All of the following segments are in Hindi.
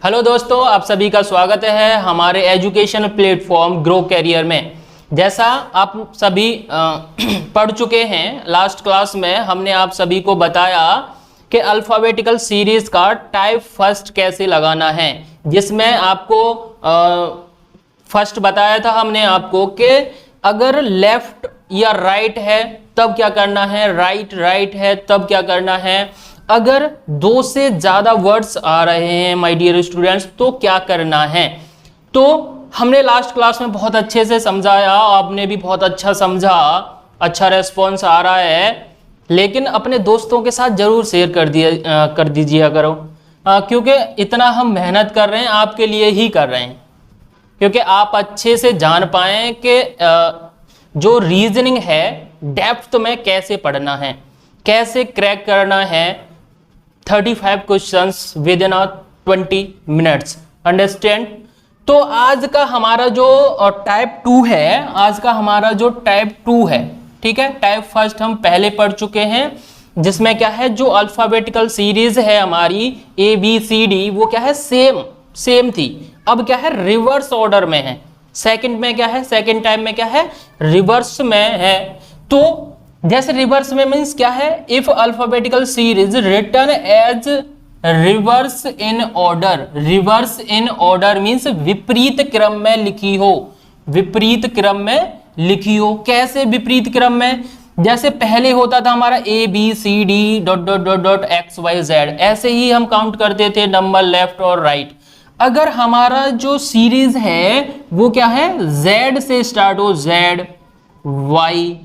हेलो दोस्तों, आप सभी का स्वागत है हमारे एजुकेशन प्लेटफॉर्म ग्रो कैरियर में। जैसा आप सभी पढ़ चुके हैं, लास्ट क्लास में हमने आप सभी को बताया कि अल्फ़ाबेटिकल सीरीज का टाइप फर्स्ट कैसे लगाना है, जिसमें आपको फर्स्ट बताया था हमने आपको कि अगर लेफ्ट या राइट है तब क्या करना है, राइट है तब क्या करना है, अगर दो से ज्यादा वर्ड्स आ रहे हैं माय डियर स्टूडेंट्स तो क्या करना है। तो हमने लास्ट क्लास में बहुत अच्छे से समझाया, आपने भी बहुत अच्छा समझा, अच्छा रेस्पॉन्स आ रहा है। लेकिन अपने दोस्तों के साथ जरूर शेयर कर दीजिए करो, क्योंकि इतना हम मेहनत कर रहे हैं आपके लिए ही कर रहे हैं, क्योंकि आप अच्छे से जान पाएं कि जो रीजनिंग है डेप्थ में कैसे पढ़ना है, कैसे क्रैक करना है 35 questions with in 20 minutes. Understand. तो आज का हमारा जो टाइप 2 है, आज का हमारा जो टाइप 2 है, ठीक है, टाइप फर्स्ट हम पहले पढ़ चुके हैं, जिसमें क्या है जो अल्फाबेटिकल सीरीज है हमारी ABCD वो क्या है सेम थी, अब क्या है रिवर्स ऑर्डर में है। सेकंड में क्या है, सेकंड टाइम में क्या है रिवर्स में है। तो जैसे रिवर्स में मीन्स क्या है, if alphabetical series written as reverse in order, reverse in order means विपरीत क्रम में लिखी हो, विपरीत क्रम में लिखी हो। कैसे विपरीत क्रम में, जैसे पहले होता था हमारा ABCD ... XYZ, ऐसे ही हम काउंट करते थे नंबर लेफ्ट और राइट। अगर हमारा जो सीरीज है वो क्या है Z से स्टार्ट हो, ZY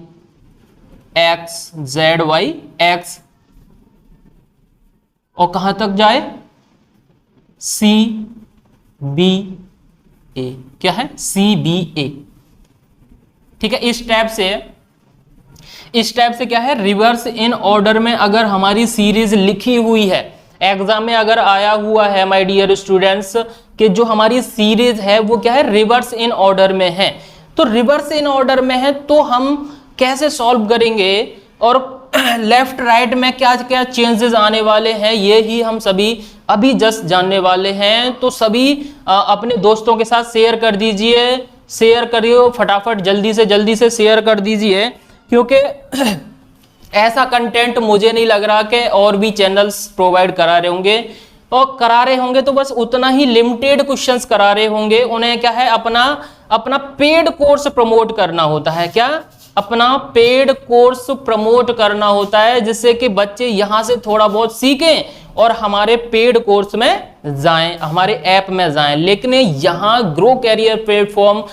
X ZY X और कहां तक जाए CBA, क्या है CBA, ठीक है। इस टाइप से क्या है रिवर्स इन ऑर्डर में अगर हमारी सीरीज लिखी हुई है, एग्जाम में अगर आया हुआ है माय डियर स्टूडेंट्स कि जो हमारी सीरीज है वो क्या है रिवर्स इन ऑर्डर में है, तो रिवर्स इन ऑर्डर में है तो हम कैसे सॉल्व करेंगे और लेफ्ट राइट में क्या क्या चेंजेस आने वाले हैं ये ही हम सभी अभी जस्ट जानने वाले हैं। तो सभी अपने दोस्तों के साथ शेयर कर दीजिए, शेयर करिए फटाफट, जल्दी से शेयर कर दीजिए, क्योंकि ऐसा कंटेंट मुझे नहीं लग रहा कि और भी चैनल्स प्रोवाइड करा रहे होंगे, और करा रहे होंगे तो बस उतना ही लिमिटेड क्वेश्चंस करा रहे होंगे। उन्हें क्या है अपना पेड कोर्स प्रमोट करना होता है, क्या अपना पेड कोर्स प्रमोट करना होता है, जिससे कि बच्चे यहां से थोड़ा बहुत सीखें और हमारे पेड कोर्स में जाएं, हमारे ऐप में जाएं। लेकिन यहां ग्रो कैरियर प्लेटफॉर्म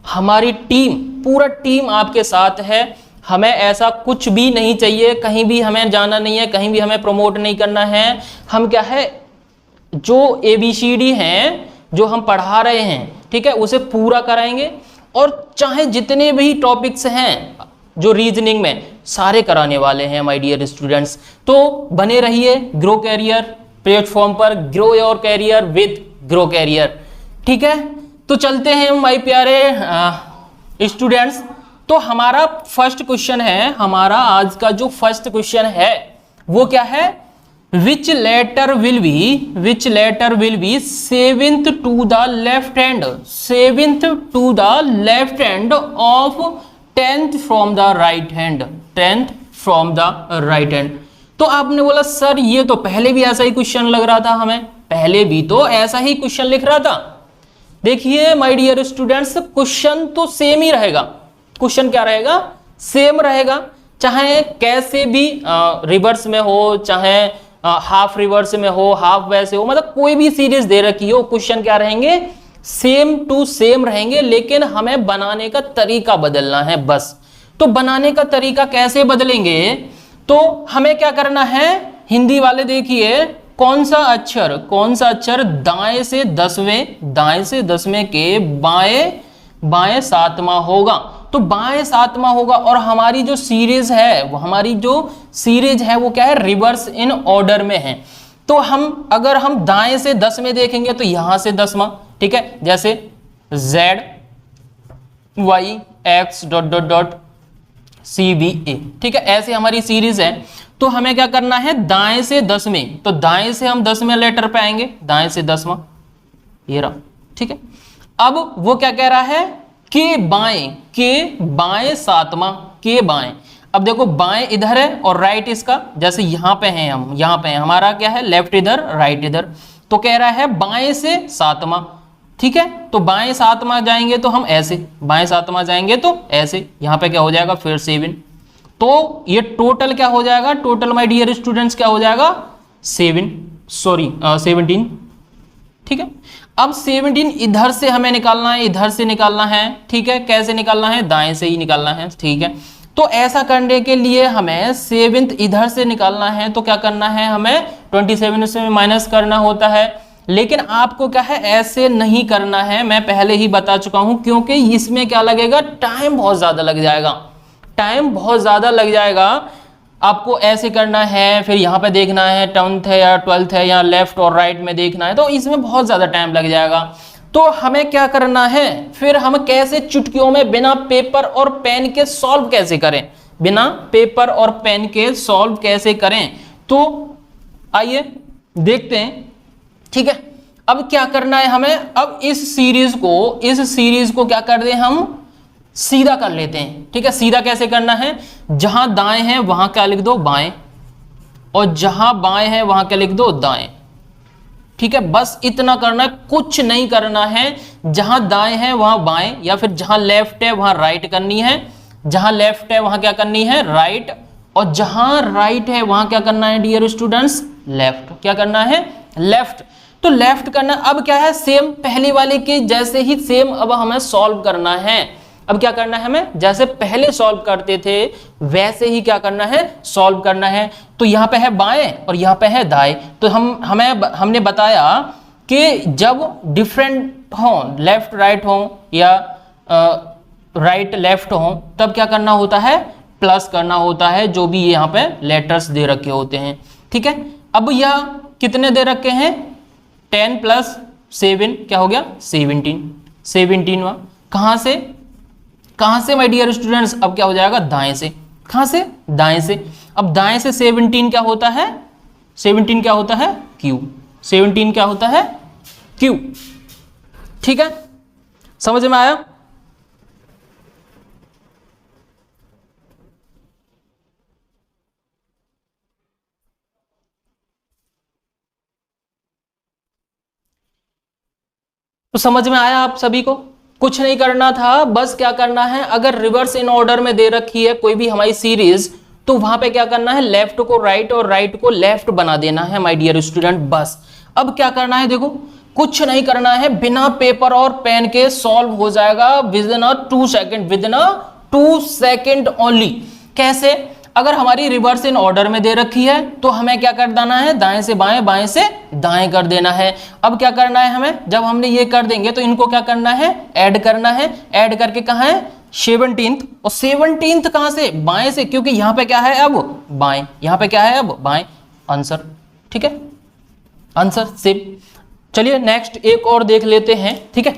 हमारी टीम, पूरा टीम आपके साथ है, हमें ऐसा कुछ भी नहीं चाहिए, कहीं भी हमें जाना नहीं है, कहीं भी हमें प्रमोट नहीं करना है। हम क्या है जो ABCD हैं जो हम पढ़ा रहे हैं, ठीक है, उसे पूरा कराएंगे, और चाहे जितने भी टॉपिक्स हैं जो रीजनिंग में सारे कराने वाले हैं माय डियर स्टूडेंट्स। तो बने रहिए ग्रो कैरियर प्लेटफॉर्म पर, grow your career with grow career, ठीक है। तो चलते हैं माय प्यारे स्टूडेंट्स। तो हमारा फर्स्ट क्वेश्चन है, हमारा आज का जो फर्स्ट क्वेश्चन है वो क्या है, which letter will be seventh to the left hand, seventh to the left hand of 10th from the right hand, 10th from the right hand। तो आपने बोला सर ये तो पहले भी ऐसा ही क्वेश्चन लग रहा था, हमें पहले भी तो ऐसा ही क्वेश्चन लिख रहा था। देखिए माय डियर स्टूडेंट्स, क्वेश्चन तो सेम ही रहेगा, क्वेश्चन क्या रहेगा, सेम रहेगा, चाहे कैसे भी रिवर्स में हो, चाहे हाफ रिवर्स में हो, हाफ वैसे हो, मतलब कोई भी सीरीज दे रखी हो, क्वेश्चन क्या रहेंगे सेम टू सेम रहेंगे, लेकिन हमें बनाने का तरीका बदलना है बस। तो बनाने का तरीका कैसे बदलेंगे, तो हमें क्या करना है, हिंदी वाले देखिए कौन सा अक्षर दाएं से 10वें के बाएं 7वां होगा, तो बाएं 7वां होगा। और हमारी जो सीरीज है वो क्या है रिवर्स इन ऑर्डर में है। तो हम अगर हम दाएं से 10 में देखेंगे तो यहां से 10वां, ठीक है, जैसे ZY X ... CBA, ठीक है, ऐसे हमारी सीरीज है। तो हमें क्या करना है दाएं से 10 में, तो दाएं से हम 10वें लेटर पे आएंगे, दाएं से 10वां, ये रहा, ठीक है। अब वो क्या कह रहा है, के बाएं सातवां, के बाएं। अब देखो बाएं इधर है और राइट इसका, जैसे यहां पे हैं हम, यहां पे हैं, हमारा क्या है लेफ्ट इधर राइट इधर, तो कह रहा है बाएं से सातवां, ठीक है। तो बाएं सातवां जाएंगे तो हम ऐसे, बाएं सातवां जाएंगे तो ऐसे, यहां पे क्या हो जाएगा फिर 7, तो ये टोटल क्या हो जाएगा, टोटल माय डियर स्टूडेंट्स क्या हो जाएगा 17, ठीक है। अब 17 इधर से हमें निकालना है, इधर से निकालना है, ठीक है। कैसे निकालना है, दाएं से ही निकालना है, ठीक है। तो ऐसा करने के लिए हमें 7 इधर से निकालना है, तो क्या करना है, हमें 27 से माइनस करना होता है। लेकिन आपको क्या है ऐसे नहीं करना है, मैं पहले ही बता चुका हूं, क्योंकि इसमें क्या लगेगा, टाइम बहुत ज्यादा लग जाएगा, टाइम बहुत ज्यादा लग जाएगा। आपको ऐसे करना है, फिर यहाँ पे देखना है 10th है या 12th है, या लेफ्ट और राइट में देखना है, तो इसमें बहुत ज्यादा टाइम लग जाएगा। तो हमें क्या करना है, फिर हम कैसे चुटकियों में बिना पेपर और पेन के सॉल्व कैसे करें, बिना पेपर और पेन के सॉल्व कैसे करें, तो आइए देखते हैं, ठीक है। अब क्या करना है हमें, अब इस सीरीज को क्या कर दें, हम सीधा कर लेते हैं, ठीक है। सीधा कैसे करना है, जहां दाएं है वहां क्या लिख दो बाएं, और जहां बाएं है वहां क्या लिख दो दाएं, ठीक है। बस इतना करना है, कुछ नहीं करना है। जहां दाएं है वहां बाएं, या फिर जहां लेफ्ट है वहां राइट करनी है, जहां लेफ्ट है वहां क्या करनी है राइट, और जहां राइट है वहां क्या करना है डियर स्टूडेंट्स लेफ्ट, क्या करना है लेफ्ट। तो लेफ्ट करना, अब क्या है सेम पहले वाले के जैसे ही सेम अब हमें सॉल्व करना है। अब क्या करना है हमें, जैसे पहले सॉल्व करते थे वैसे ही क्या करना है सॉल्व करना है। तो यहाँ पे है बाएं और यहाँ पे है दाएं, तो हमने बताया कि जब डिफरेंट हो, लेफ्ट राइट हो या राइट लेफ्ट हो, तब क्या करना होता है प्लस करना होता है, जो भी यहाँ पे लेटर्स दे रखे होते हैं, ठीक है। अब यह कितने दे रखे हैं, 10 + 7 क्या हो गया 17वां, कहां से माय डियर स्टूडेंट्स, अब क्या हो जाएगा दाएं से, कहां से दाएं से। अब दाएं से 17 क्या होता है, 17 क्या होता है Q, 17 क्या होता है Q, ठीक है। समझ में आया, तो समझ में आया आप सभी को, कुछ नहीं करना था, बस क्या करना है, अगर रिवर्स इन ऑर्डर में दे रखी है कोई भी हमारी सीरीज, तो वहां पे क्या करना है लेफ्ट को राइट और राइट को लेफ्ट बना देना है माय डियर स्टूडेंट, बस। अब क्या करना है, देखो कुछ नहीं करना है, बिना पेपर और पेन के सॉल्व हो जाएगा विद इन 2 सेकेंड ओनली। कैसे, अगर हमारी रिवर्स इन ऑर्डर में दे रखी है तो हमें क्या कर देना है, दाएं से बाएं, बाएं से दाएं कर देना है। अब क्या करना है हमें, जब हमने ये कर देंगे तो इनको क्या करना है ऐड करना है, ऐड करके कहां है 17th, और 17th कहां से बाएं से, क्योंकि यहां पे क्या है अब बाएं, यहां पे क्या है अब बाएं, आंसर, ठीक है, आंसर सेम। चलिए नेक्स्ट एक और देख लेते हैं, ठीक है।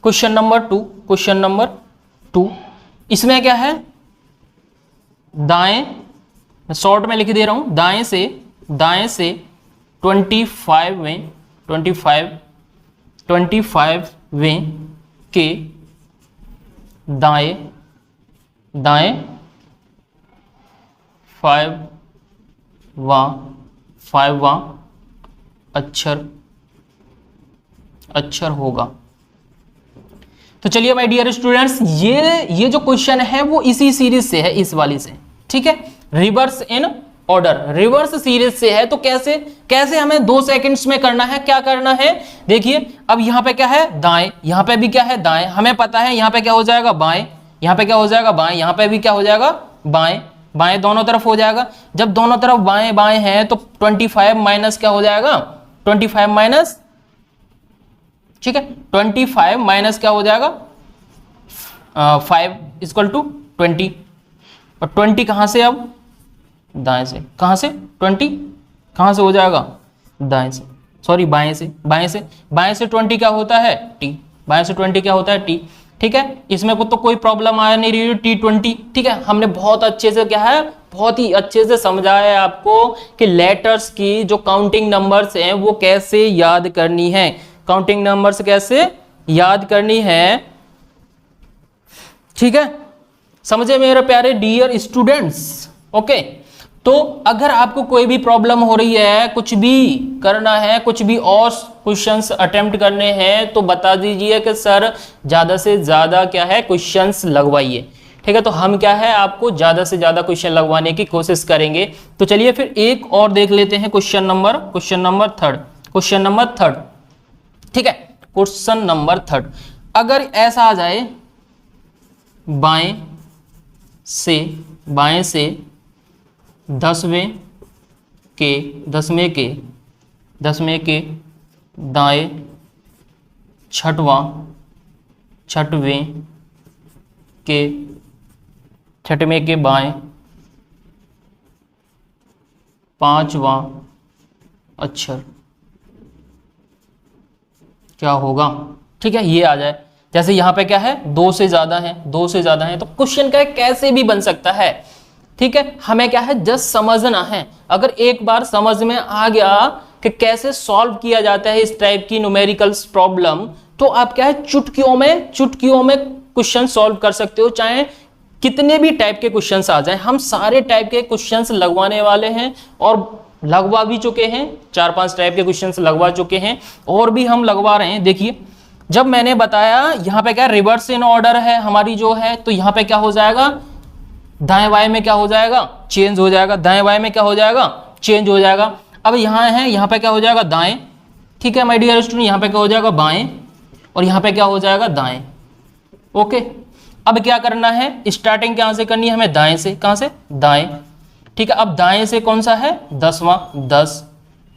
क्वेश्चन नंबर 2, इसमें क्या है, दाएं, शॉर्ट में लिख दे रहा हूं, दाएं से 25वें के दाएं 5वां अक्षर होगा। तो चलिए माय डियर स्टूडेंट्स, ये जो क्वेश्चन है वो इसी सीरीज से है, इस वाली से, ठीक है। Reverse in order, reverse series से है, तो कैसे हमें 2 सेकंड्स में करना है, क्या करना है, देखिए अब यहां पे क्या है दाएं, यहां पे भी क्या है दाएं, हमें पता है यहां पे क्या हो जाएगा बाएं, यहां पे क्या हो जाएगा बाएं, यहां पे भी क्या हो जाएगा बाएं, बाएं दोनों तरफ हो जाएगा। जब दोनों तरफ बाएं बाएं हैं तो 25 माइनस क्या हो जाएगा 25 माइनस, ठीक है, 25 माइनस क्या हो जाएगा 5 = 20, और 20 कहां से, अब दाएं से, कहां से 20 कहां से हो जाएगा दाएं से, सॉरी बाएं से 20 क्या होता है t, बाएं से 20 क्या होता है t, ठीक है। इसमें को तो कोई प्रॉब्लम आ नहीं रही T20, ठीक है। हमने बहुत अच्छे से क्या है, बहुत ही अच्छे से समझाया है आपको कि लेटर्स की जो काउंटिंग नंबर्स हैं वो कैसे याद करनी है, काउंटिंग नंबर्स कैसे याद करनी है, ठीक है, समझे मेरे प्यारे डियर स्टूडेंट्स। ओके, तो अगर आपको कोई भी प्रॉब्लम हो रही है, कुछ भी करना है, कुछ भी और क्वेश्चंस अटेम्प्ट करने हैं, तो बता दीजिए कि सर ज्यादा से ज्यादा क्या है क्वेश्चंस लगवाइए, ठीक है। तो हम क्या है आपको ज्यादा से ज्यादा क्वेश्चन लगवाने की कोशिश करेंगे। तो चलिए फिर एक और देख लेते हैं, क्वेश्चन नंबर थर्ड, ठीक है। क्वेश्चन नंबर थर्ड, अगर ऐसा आ जाए बाएं से दसवें के दाएं छठवें के बाएं पांचवा अक्षर क्या होगा, ठीक है। ये आ जाए, जैसे यहां पे क्या है दो से ज्यादा है, तो क्वेश्चन क्या है कैसे भी बन सकता है, ठीक है। हमें क्या है जस्ट समझना है। अगर एक बार समझ में आ गया कि कैसे सॉल्व किया जाता है इस टाइप की न्यूमेरिकल्स प्रॉब्लम, तो आप क्या है चुटकियों में क्वेश्चन सॉल्व कर सकते हो, चाहे कितने भी टाइप के क्वेश्चंस आ जाएं। हम सारे टाइप के क्वेश्चंस लगवाने वाले हैं और लगवा भी चुके हैं, 4-5 टाइप के क्वेश्चंस लगवा चुके हैं और भी हम लगवा रहे हैं। देखिए, जब मैंने बताया यहाँ पे क्या रिवर्स इन ऑर्डर है हमारी जो है, तो यहाँ पे क्या हो जाएगा, दाएं बाएं में क्या हो जाएगा, चेंज हो जाएगा, दाएं बाएं में क्या हो जाएगा, चेंज हो जाएगा। अब यहाँ है, यहाँ पे क्या हो जाएगा दाएं, ठीक है माय डियर स्टूडेंट, यहाँ पे क्या हो जाएगा बाएं और यहाँ पे क्या हो जाएगा दाएं। ओके, अब क्या करना है, स्टार्टिंग कहाँ से करनी है हमें, दाएं से, कहाँ से, दाएं, ठीक है। अब दाएं से कौन सा है 10वां, 10,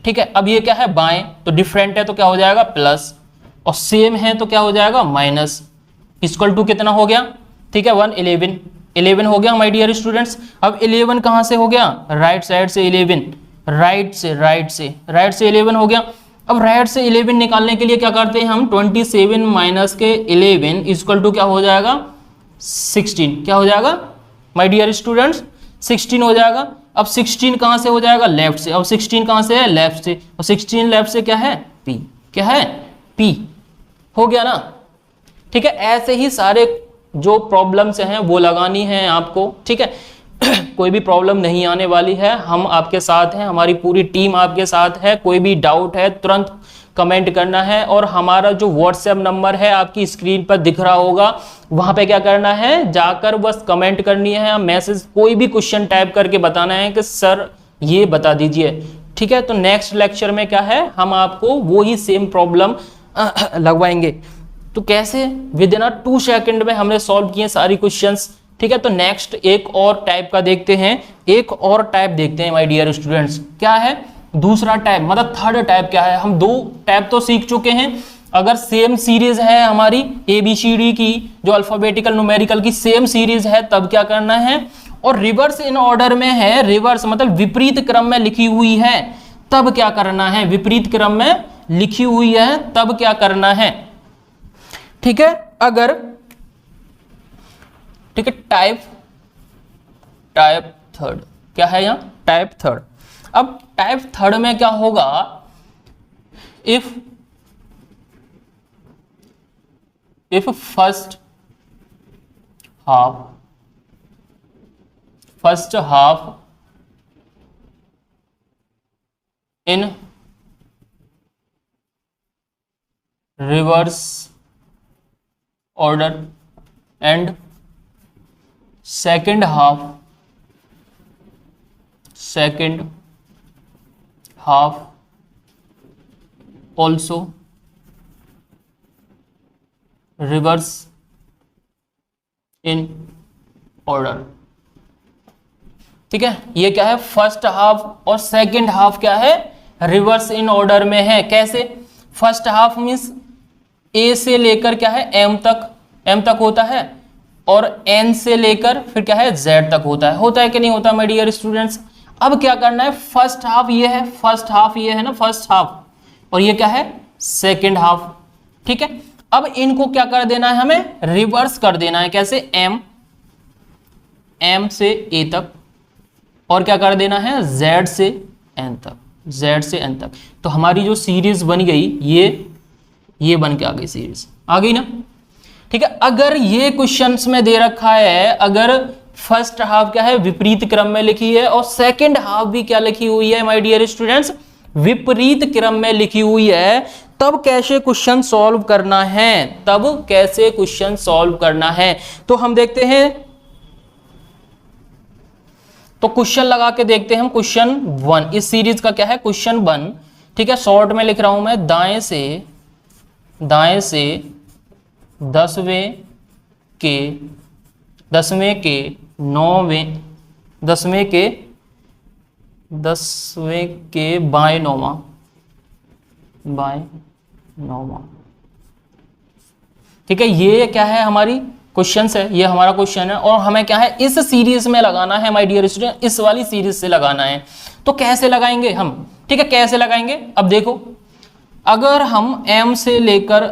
ठीक है। अब ये क्या है बाएं, तो डिफरेंट है तो क्या हो जाएगा प्लस, और सेम है तो क्या हो जाएगा माइनस, इक्वल टू कितना हो गया, ठीक है 1, 11 हो गया माय डियर स्टूडेंट्स। अब 11 कहाँ से हो गया, राइट साइड से 11, राइट से 11 हो गया। अब राइट से 11 निकालने के लिए क्या करते हैं हम, 27 माइनस के 11 इक्वल टू क्या हो जाएगा 16, क्या हो जाएगा माय डियर स्टूडेंट्स 16 हो जाएगा। अब 16 कहाँ से हो जाएगा, लेफ्ट से, अब 16 कहाँ से है, लेफ्ट से, और 16 लेफ्ट से क्या है P, क्या है P, हो गया ना, ठीक है। ऐसे ही सारे जो प्रॉब्लम्स हैं वो लगानी है आपको, ठीक है। कोई भी प्रॉब्लम नहीं आने वाली है, हम आपके साथ हैं, हमारी पूरी टीम आपके साथ है। कोई भी डाउट है तुरंत कमेंट करना है, और हमारा जो व्हाट्सएप नंबर है आपकी स्क्रीन पर दिख रहा होगा, वहां पे क्या करना है, जाकर बस कमेंट करनी है, मैसेज कोई भी क्वेश्चन टाइप करके बताना है कि सर ये बता दीजिए, ठीक है। तो नेक्स्ट लेक्चर में क्या है, हम आपको वो ही सेम प्रॉब्लम लगवाएंगे। तो कैसे विद इन 2 सेकंड में हमने सॉल्व किए सारी क्वेश्चंस, ठीक है। तो नेक्स्ट एक और टाइप का देखते हैं, एक और टाइप देखते हैं माय डियर स्टूडेंट्स, क्या है दूसरा टाइप, मतलब थर्ड टाइप क्या है। हम 2 टाइप तो सीख चुके हैं। अगर सेम सीरीज है हमारी ABCD की, जो अल्फाबेटिकल न्यूमेरिकल की सेम सीरीज है, तब क्या करना है, और रिवर्स इन ऑर्डर में है, रिवर्स मतलब विपरीत क्रम में लिखी हुई है, तब क्या करना है, विपरीत क्रम में लिखी हुई है तब क्या करना है, ठीक है। अगर ठीक है, टाइप थर्ड क्या है यहाँ, टाइप थर्ड। अब टाइप थर्ड में क्या होगा, if first half in reverse order and second half also reverse in order, ठीक है। ये क्या है, फर्स्ट हाफ और सेकंड हाफ क्या है, रिवर्स इन ऑर्डर में है। कैसे, फर्स्ट हाफ मीन्स A से लेकर क्या है M तक होता है, और N से लेकर फिर क्या है Z तक होता है कि नहीं होता माय डियर स्टूडेंट्स। अब क्या करना है, फर्स्ट हाफ ये है, फर्स्ट हाफ ये है ना, फर्स्ट हाफ, और ये क्या है सेकंड हाफ, ठीक है। अब इनको क्या कर देना है, हमें रिवर्स कर देना है। कैसे, M से A तक, और क्या कर देना है Z से N तक, Z से N तक। तो हमारी जो सीरीज बन गई, ये बन के आ गई सीरीज, आ गई ना। ठीक है, अगर ये क्वेश्चंस में दे रखा है, अगर फर्स्ट हाफ क्या है विपरीत क्रम में लिखी है और सेकंड हाफ भी क्या लिखी हुई है माय डियर स्टूडेंट्स, विपरीत क्रम में लिखी हुई है, तब कैसे क्वेश्चन सॉल्व करना है, तब कैसे क्वेश्चन सॉल्व करना है। तो हम देखते हैं, तो क्वेश्चन लगा के देखते हैं हम। क्वेश्चन 1 इस सीरीज का क्या है, क्वेश्चन 1। ठीक है, शॉर्ट में लिख रहा हूं मैं, दाएं से 10वें के बाएं 9वां। ठीक है, ये क्या है हमारी क्वेश्चन है, ये हमारा क्वेश्चन है और हमें क्या है इस सीरीज में लगाना है माय डियर स्टूडेंट, इस वाली सीरीज से लगाना है। तो कैसे लगाएंगे हम, ठीक है कैसे लगाएंगे, अब देखो, अगर हम m से लेकर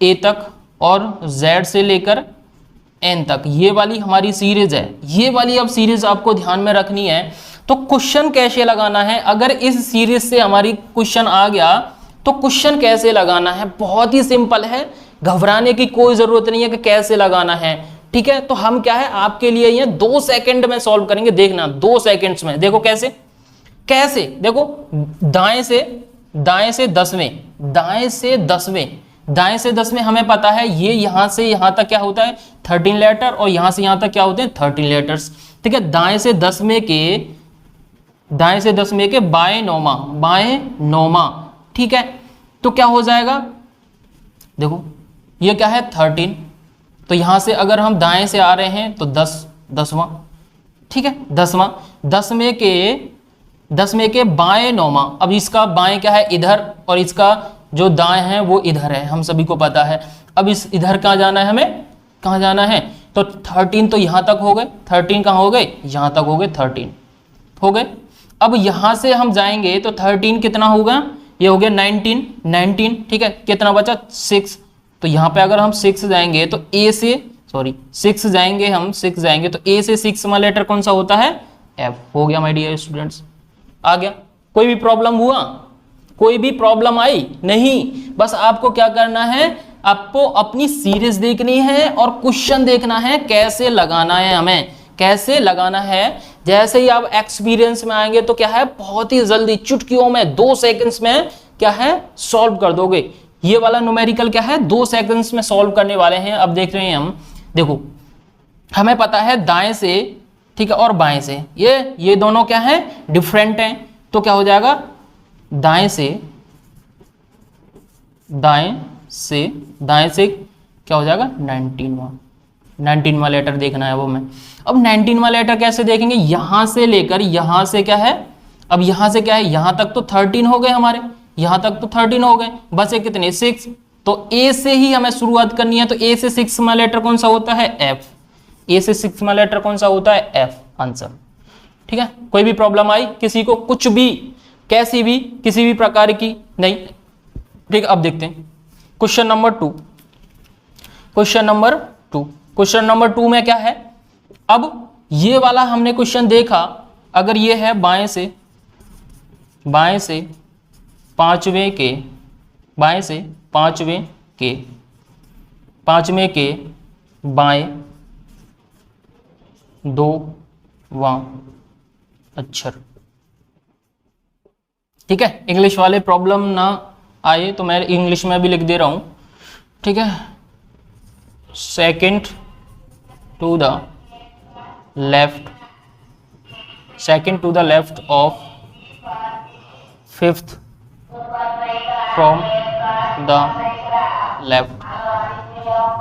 a तक और z से लेकर n तक, ये वाली हमारी सीरीज है, ये वाली अब सीरीज आपको ध्यान में रखनी है। तो क्वेश्चन कैसे लगाना है, अगर इस सीरीज से हमारी क्वेश्चन आ गया तो क्वेश्चन कैसे लगाना है, बहुत ही सिंपल है, घबराने की कोई जरूरत नहीं है कि कैसे लगाना है। ठीक है, तो हम क्या है आपके लिए ये 2 सेकंड में सॉल्व करेंगे, देखना 2 सेकंड्स में। देखो कैसे देखो, दाएं से 10वें हमें पता है ये यहां से यहां तक क्या होता है 13 लेटर और यहां से यहां तक क्या होते हैं 13 लेटर्स। ठीक है, दाएं से 10वें के बाएं 9वां। ठीक है, तो क्या हो जाएगा, देखो ये क्या है 13, तो यहां से अगर हम दाएं से आ रहे हैं तो 10वां। ठीक है, 10वें के बाएं 9वां। अब इसका बाएं क्या है इधर और इसका जो दाएं है वो इधर है, हम सभी को पता है। अब इस इधर कहाँ जाना है, हमें कहाँ जाना है, तो 13 तो यहां तक हो गए, 13 कहाँ हो गए, यहां तक हो गए, 13 हो गए। अब यहां से हम जाएंगे तो 13 कितना होगा, ये हो गया 19। ठीक है, कितना बचा 6, तो यहां पे अगर हम 6 जाएंगे तो A से 6 जाएंगे तो A से 6वां लेटर कौन सा होता है, F हो गया माय डियर स्टूडेंट्स, आ गया। कोई भी प्रॉब्लम हुआ, कोई भी प्रॉब्लम आई नहीं, बस आपको क्या करना है, आपको अपनी सीरीज देखनी है और क्वेश्चन देखना है कैसे लगाना है, हमें कैसे लगाना है। जैसे ही आप एक्सपीरियंस में आएंगे तो क्या है बहुत ही जल्दी चुटकियों में 2 सेकंड्स में क्या है सॉल्व कर दोगे। ये वाला न्यूमेरिकल क्या है 2 सेकंड्स में सॉल्व करने वाले हैं। अब देख रहे हैं हम, देखो हमें पता है दाएं से, ठीक है, और बाएं से ये दोनों क्या है डिफरेंट हैं, तो क्या हो जाएगा दाएं से क्या हो जाएगा 19वां लेटर देखना है वो में। अब 19वां लेटर कैसे देखेंगे, यहां से लेकर यहां से क्या है, अब यहां से क्या है यहां तक तो 13 हो गए हमारे, यहां तक तो 13 हो गए, बस एक कितने 6, तो A से ही हमें शुरुआत करनी है। तो A से 6वां लेटर कौन सा होता है F, A से 6वां लेटर कौन सा होता है F, आंसर। ठीक है, कोई भी प्रॉब्लम आई किसी को, कुछ भी कैसी भी किसी भी प्रकार की नहीं। ठीक, अब देखते हैं क्वेश्चन नंबर 2। क्वेश्चन नंबर 2 में क्या है, अब ये वाला हमने क्वेश्चन देखा, अगर ये है बाएं से 5वें के बाएं 2वां अक्षर। ठीक है, इंग्लिश वाले प्रॉब्लम ना आए तो मैं इंग्लिश में भी लिख दे रहा हूं। ठीक है, second to the left of fifth from the left.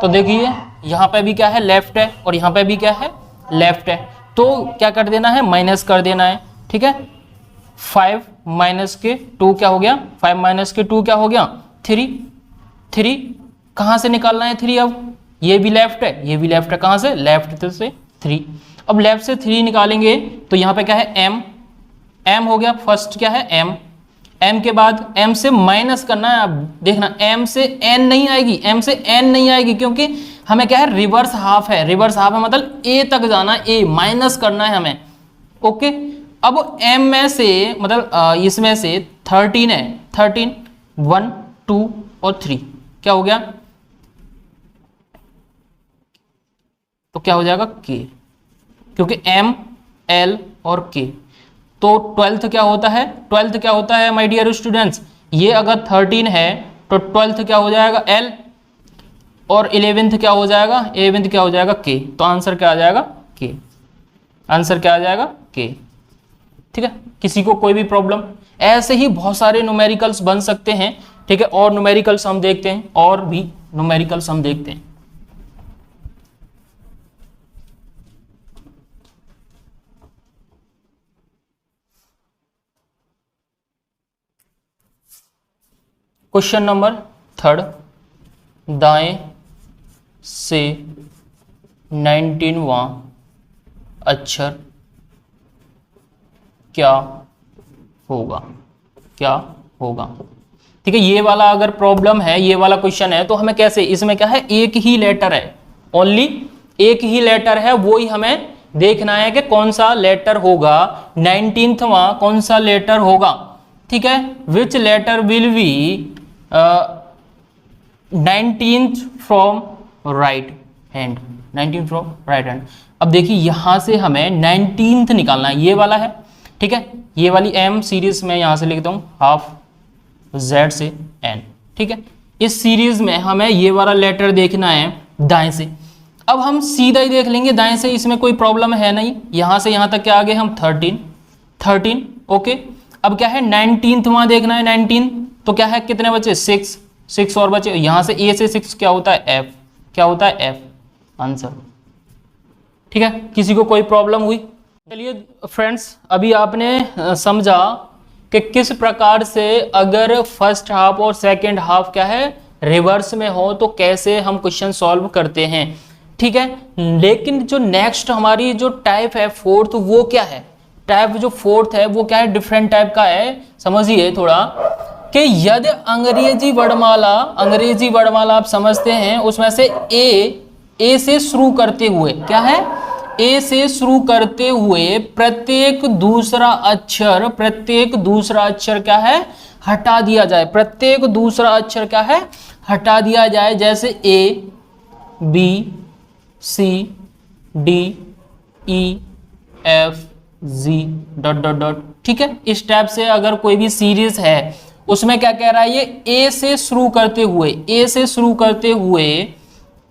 तो देखिए यहां पे भी क्या है लेफ्ट है और यहां पे भी क्या है लेफ्ट है, तो क्या कर देना है माइनस कर देना है। ठीक है, 5 माइनस के 2 क्या हो गया, 5 माइनस के 2 क्या हो गया 3 कहां से निकालना है 3, अब ये भी लेफ्ट है ये भी लेफ्ट है, कहां से लेफ्ट से 3। अब लेफ्ट से 3 निकालेंगे तो यहां पे क्या है m हो गया, फर्स्ट क्या है m के बाद m से माइनस करना है। अब देखना m से n नहीं आएगी, क्योंकि हमें क्या है रिवर्स हाफ है मतलब a तक जाना है, a माइनस करना है हमें। ओके, अब m में से मतलब इसमें से 13 है, 13 1 2 और 3 क्या हो गया, तो क्या हो जाएगा के, क्योंकि एम एल और के। तो 12th क्या होता है, 12th क्या होता है माय डियर स्टूडेंट्स, ये अगर 13 है तो 12th क्या हो जाएगा एल, और 11th क्या हो जाएगा, 11th क्या हो जाएगा के। तो आंसर क्या आ जाएगा के, आंसर क्या आ जाएगा के। ठीक है, किसी को कोई भी प्रॉब्लम, ऐसे ही बहुत सारे न्यूमेरिकल्स बन सकते हैं। ठीक है, और न्यूमेरिकल्स हम देखते हैं, और भी न्यूमेरिकल्स हम देखते हैं। क्वेश्चन नंबर 3, दाएं से 19वां अक्षर क्या होगा, क्या होगा। ठीक है, ये वाला अगर प्रॉब्लम है, ये वाला क्वेश्चन है, तो हमें कैसे, इसमें क्या है, एक ही लेटर है, ओनली एक ही लेटर है, वो ही हमें देखना है कि कौन सा लेटर होगा, 19वां कौन सा लेटर होगा। ठीक है, which letter will be 19th from right hand, 19th from right hand. अब देखिए यहां से हमें 19th निकालना है, ये वाला है। ठीक है, ये वाली एम सीरीज में यहां से लिखता हूं, हाफ जेड से एन। ठीक है, इस सीरीज में हमें ये वाला लेटर देखना है दाएं से। अब हम सीधा ही देख लेंगे दाएं से, इसमें कोई प्रॉब्लम है नहीं। यहां से यहां तक क्या आ गए हम, 13 ओके। अब क्या है, 19th वहां देखना है, 19, तो क्या है, कितने बचे, 6 और बचे। यहां से ए से 6 क्या होता है, एफ, क्या होता है एफ, आंसर। ठीक है, किसी को कोई प्रॉब्लम हुई। चलिए फ्रेंड्स, अभी आपने समझा कि किस प्रकार से अगर फर्स्ट हाफ और सेकंड हाफ क्या है, रिवर्स में हो, तो कैसे हम क्वेश्चन सॉल्व करते हैं। ठीक है, लेकिन जो नेक्स्ट हमारी जो टाइप है फोर्थ, वो क्या है, टाइप जो फोर्थ है वो क्या है, डिफरेंट टाइप का है। समझिए थोड़ा कि यदि अंग्रेजी वर्णमाला आप समझते हैं, उसमें से ए से शुरू करते हुए क्या है, ए से शुरू करते हुए प्रत्येक दूसरा अक्षर क्या है, हटा दिया जाए, प्रत्येक दूसरा अक्षर क्या है, हटा दिया जाए। जैसे A B C D E F G dot dot dot. ठीक है, इस टाइप से अगर कोई भी सीरीज है, उसमें क्या कह रहा है, ये ए से शुरू करते हुए,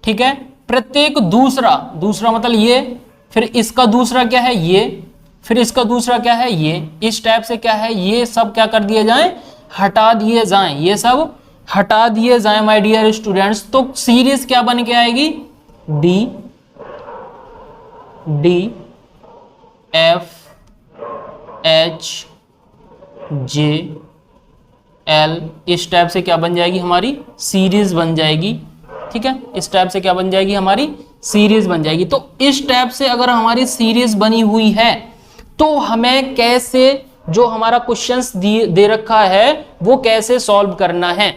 ठीक है, प्रत्येक दूसरा मतलब ये, फिर इसका दूसरा क्या है ये, फिर इसका दूसरा क्या है ये, इस टाइप से क्या है, ये सब क्या कर दिए जाएं, हटा दिए जाएं, ये सब हटा दिए जाएं माय डियर स्टूडेंट्स। तो सीरीज क्या बन के आएगी, D F H J L, इस टाइप से क्या बन जाएगी, हमारी सीरीज बन जाएगी। ठीक है, इस टाइप से क्या बन जाएगी, हमारी सीरीज बन जाएगी। तो इस टाइप से अगर हमारी सीरीज बनी हुई है, तो हमें कैसे, जो हमारा क्वेश्चंस दे रखा है, वो कैसे सॉल्व करना है।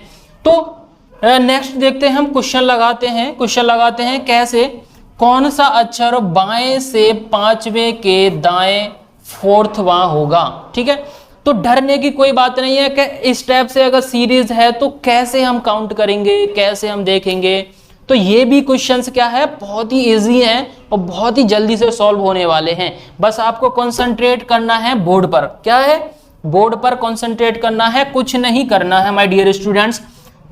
तो नेक्स्ट देखते हैं, हम क्वेश्चन लगाते हैं कैसे, कौन सा अक्षर बाएं से पांचवें के दाएं फोर्थवां होगा। ठीक है, तो डरने की कोई बात नहीं है कि इस टाइप से अगर सीरीज है तो कैसे हम काउंट करेंगे, कैसे हम देखेंगे। तो ये भी क्वेश्चंस क्या है, बहुत ही इजी हैं और बहुत ही जल्दी से सॉल्व होने वाले हैं। बस आपको कंसंट्रेट करना है बोर्ड पर, क्या है, बोर्ड पर कंसंट्रेट करना है, कुछ नहीं करना है माय डियर स्टूडेंट्स।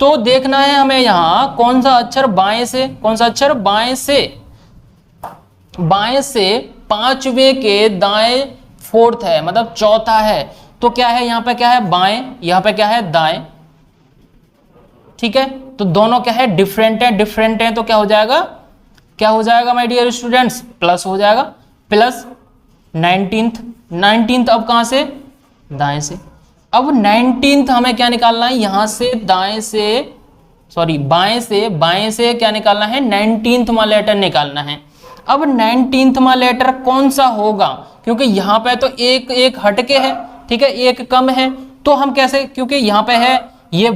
तो देखना है हमें यहाँ कौन सा अक्षर बाएं से, कौन सा अक्षर बाएं से पांचवें के दाएं फोर्थ है, मतलब चौथा है। तो क्या है, यहाँ पे क्या है बाएं, यहाँ पे क्या है दाएं। ठीक है, तो दोनों क्या है, डिफरेंट है, तो क्या हो जाएगा माय डियर स्टूडेंट्स, प्लस हो जाएगा, प्लस 19th अब कहां से, दाएं से। अब 19th हमें क्या निकालना है, यहां से बाएं से क्या निकालना है, 19वां लेटर निकालना है। अब 19वां लेटर कौन सा होगा, क्योंकि यहाँ पे तो एक हटके है, ठीक है, एक कम है। तो हम कैसे, क्योंकि यहाँ पे है ये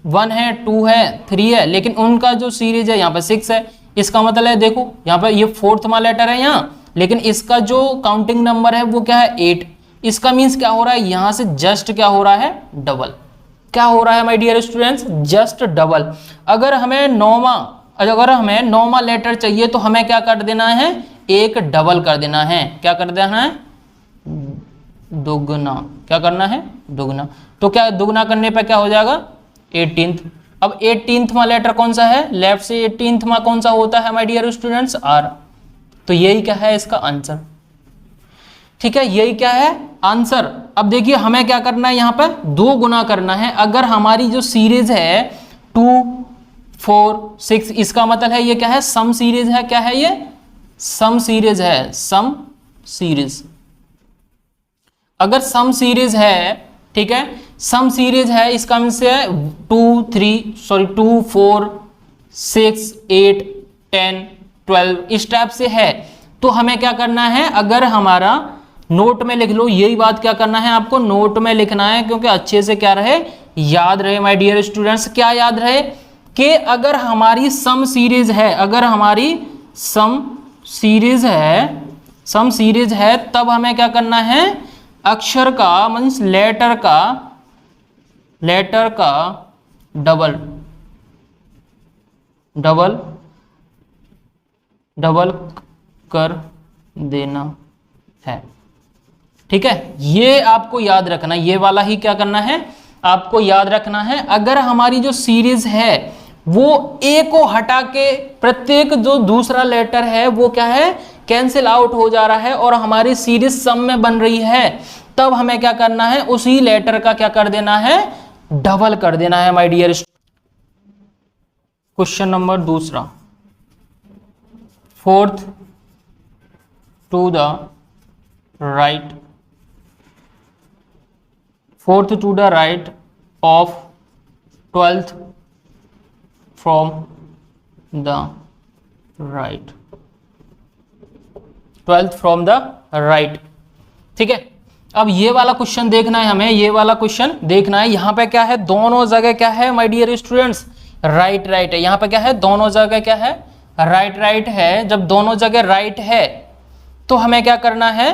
1 है, 2 है, 3 है, लेकिन उनका जो सीरीज है यहाँ पे 6 है। इसका मतलब है, देखो यहाँ पे ये फोर्थवां लेटर है यहाँ, लेकिन इसका जो काउंटिंग नंबर है वो क्या है 8। इसका मीन्स क्या हो रहा है, यहाँ से जस्ट क्या हो रहा है, डबल क्या हो रहा है my dear students, just double. अगर हमें नौवां लेटर चाहिए तो हमें क्या कर देना है, एक डबल कर देना है। क्या कर देना है, दुगना। क्या करना है, दुगना। तो क्या दुगना करने पर क्या हो जाएगा, 18th। अब 18वां लेटर कौन सा है, लेफ्ट से 18वां कौन सा होता है माय डियर स्टूडेंट्स, आर। तो यही क्या है इसका आंसर। ठीक है, यही क्या है आंसर। अब देखिए हमें क्या करना है, यहां पर 2 गुना करना है। अगर हमारी जो सीरीज है 2 4 6, इसका मतलब है ये क्या है, सम सीरीज है। क्या है ये, सम सीरीज है, सम सीरीज। अगर सम सीरीज है, ठीक है, सम सीरीज है, इसका मीन से 2 4 6 8 10 12 इस टाइप से है। तो हमें क्या करना है, अगर हमारा नोट में लिख लो, यही बात क्या करना है आपको, नोट में लिखना है, क्योंकि अच्छे से क्या रहे, याद रहे माय डियर स्टूडेंट्स। क्या याद रहे कि अगर हमारी सम सीरीज है, अगर हमारी सम सीरीज है तब हमें क्या करना है, अक्षर का मीन्स लेटर का डबल कर देना है। ठीक है, ये आपको याद रखना, ये वाला ही क्या करना है, आपको याद रखना है। अगर हमारी जो सीरीज है वो ए को हटा के प्रत्येक जो दूसरा लेटर है वो क्या है, कैंसिल आउट हो जा रहा है और हमारी सीरीज सम में बन रही है, तब हमें क्या करना है, उसी लेटर का क्या कर देना है, डबल कर देना है माय डियर। क्वेश्चन नंबर दूसरा, 4th to the right of 12th from the right, 12th from the right। ठीक है, अब ये वाला क्वेश्चन देखना है हमें, ये वाला क्वेश्चन देखना है। यहां पे क्या है, दोनों जगह क्या है माय डियर स्टूडेंट्स, राइट है। यहां पे क्या है, दोनों जगह क्या है, राइट है। जब दोनों जगह राइट है तो हमें क्या करना है,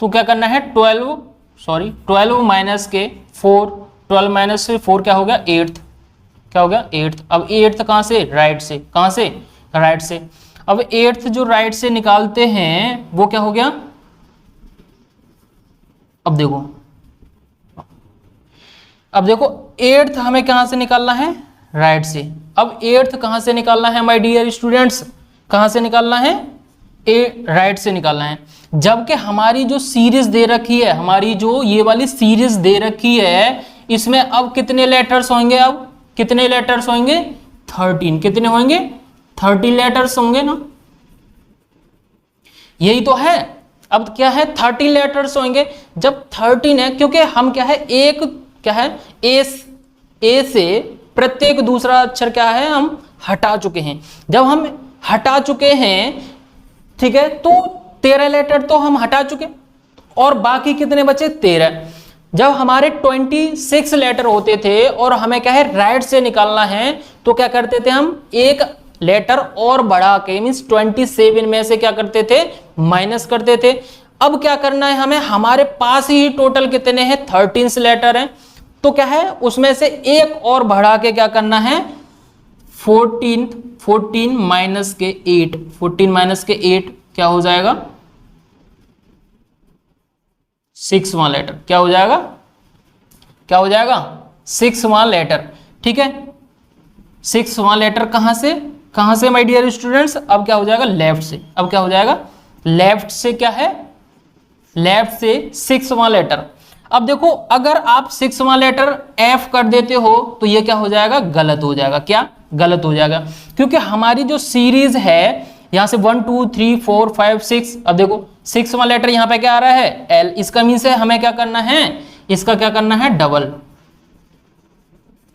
तो क्या करना है, 12 माइनस के 4, 12 माइनस से 4 क्या हो गया, 8th। क्या हो गया, 8th। अब 8th कहां से, राइट से। कहां से, राइट से। अब 8th जो राइट से निकालते हैं वो क्या हो गया, अब देखो 8th हमें कहां से निकालना है, राइट से। अब 8th कहां से निकालना है माय डियर स्टूडेंट्स, कहां से निकालना है, राइट से निकालना है। जबकि हमारी जो सीरीज दे रखी है, हमारी जो ये वाली सीरीज दे रखी है, इसमें अब कितने लेटर्स होंगे, अब कितने लेटर्स होंगे, 13। कितने होंगे, 30 लेटर्स होंगे ना, यही तो है। अब क्या है, 30 लेटर्स होंगे। जब 13 है, क्योंकि हम क्या है, एक क्या है, ए से प्रत्येक दूसरा अक्षर क्या है, हम हटा चुके हैं। जब हम हटा चुके हैं, ठीक है, तो 13 लेटर तो हम हटा चुके और बाकी कितने बचे, 13। जब हमारे 26 लेटर होते थे और हमें क्या है, राइट से निकालना है, तो क्या करते थे, हम एक लेटर और बढ़ा के मींस 27 में से क्या करते थे, माइनस करते थे। अब क्या करना है हमें, हमारे पास ही टोटल कितने हैं, 13 लेटर हैं, तो क्या है, उसमें से एक और बढ़ा के क्या करना है, 14 माइनस के 8, 14 माइनस के 8 क्या हो जाएगा, 6वां लेटर। क्या हो जाएगा, क्या हो जाएगा, 6वां लेटर। ठीक है, 6वां लेटर कहां से माय डियर स्टूडेंट्स, अब क्या हो जाएगा, लेफ्ट से। अब क्या हो जाएगा, लेफ्ट से क्या है, लेफ्ट से 6वां लेटर। अब देखो अगर आप 6वां लेटर एफ कर देते हो तो ये क्या हो जाएगा, गलत हो जाएगा। क्या गलत हो जाएगा, क्योंकि हमारी जो सीरीज है यहां से 1 2 3 4 5 6, अब देखो 6वां लेटर यहां पे क्या आ रहा है, एल। इसका मीन से हमें क्या करना है, इसका क्या करना है, डबल।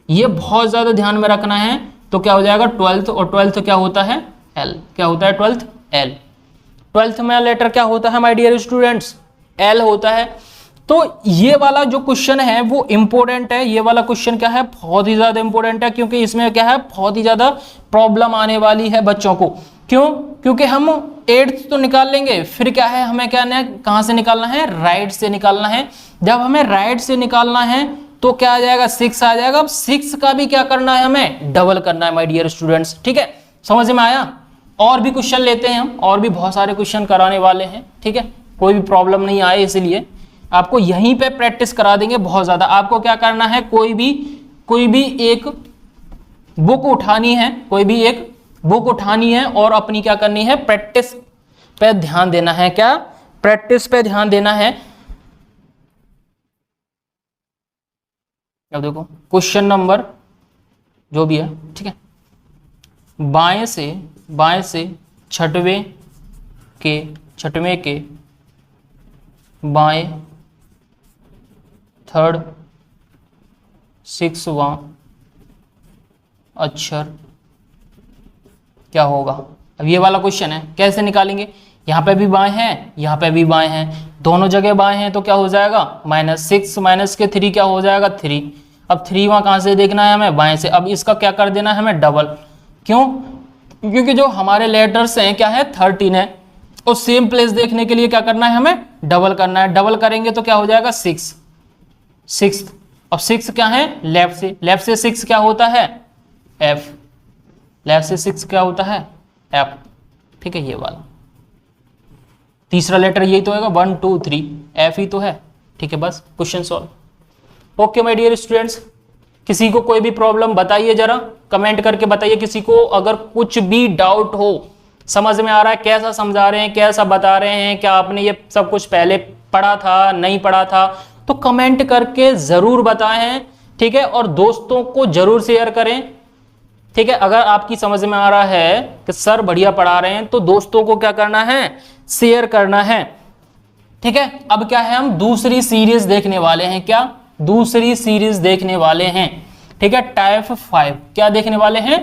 ये बहुत ज्यादा ध्यान में रखना है। तो क्या हो जाएगा, 12th, और 12th क्या होता है, एल। क्या होता है 12th, एल। 12th में लेटर क्या होता है माय डियर स्टूडेंट्स, एल होता है। तो ये वाला जो क्वेश्चन है वो इंपॉर्टेंट है। ये वाला क्वेश्चन क्या है, बहुत ही ज्यादा इंपॉर्टेंट है, क्योंकि इसमें क्या है, बहुत ही ज्यादा प्रॉब्लम आने वाली है बच्चों को। क्यों, क्योंकि हम 8th तो निकाल लेंगे, फिर क्या है, हमें क्या है, कहां से निकालना है, राइट से निकालना है। जब हमें राइट से निकालना है तो क्या आ जाएगा 6 आ जाएगा। अब 6 का भी क्या करना है, हमें डबल करना है माय डियर स्टूडेंट्स। ठीक है, समझ में आया। और भी क्वेश्चन लेते हैं हम, और भी बहुत सारे क्वेश्चन कराने वाले हैं। ठीक है, कोई भी प्रॉब्लम नहीं आए, इसलिए आपको यहीं पे प्रैक्टिस करा देंगे बहुत ज्यादा। आपको क्या करना है, कोई भी एक बुक उठानी है, कोई भी एक बुक उठानी है और अपनी क्या करनी है, प्रैक्टिस पे ध्यान देना है। क्या, प्रैक्टिस पे ध्यान देना है। अब देखो क्वेश्चन नंबर जो भी है, ठीक है, बाएं से छठवें के बाएं थर्ड 6वां अक्षर क्या होगा। अब ये वाला क्वेश्चन है, कैसे निकालेंगे। यहाँ पे भी बाएं हैं, यहाँ पे भी बाएं हैं, दोनों जगह बाएं हैं, तो क्या हो जाएगा -6 माइनस के 3 क्या हो जाएगा 3। अब 3 वहां कहाँ से देखना है हमें, बाएं से। अब इसका क्या कर देना है हमें, डबल। क्यों, क्योंकि जो हमारे लेटर्स हैं क्या है 13 है, और सेम प्लेस देखने के लिए क्या करना है, हमें डबल करना है। डबल करेंगे तो क्या हो जाएगा 6। अब 6 क्या है, लेफ्ट से 6 क्या होता है, F। लेफ्ट से 6 क्या होता है, F। ठीक है, ये वाला तीसरा लेटर यही तो होगा, 1 2 3 F ही तो है। ठीक है, बस question solve. Okay my dear students, किसी को कोई भी प्रॉब्लम बताइए, जरा कमेंट करके बताइए। किसी को अगर कुछ भी डाउट हो, समझ में आ रहा है कैसा समझा रहे हैं, कैसा बता रहे हैं, क्या आपने ये सब कुछ पहले पढ़ा था, नहीं पढ़ा था, तो कमेंट करके जरूर बताएं। ठीक है, और दोस्तों को जरूर शेयर करें। ठीक है, अगर आपकी समझ में आ रहा है कि सर बढ़िया पढ़ा रहे हैं, तो दोस्तों को क्या करना है, शेयर करना है। ठीक है, अब क्या है, हम दूसरी सीरीज देखने वाले हैं। क्या, दूसरी सीरीज देखने वाले हैं। ठीक है, टाइप 5 क्या देखने वाले हैं,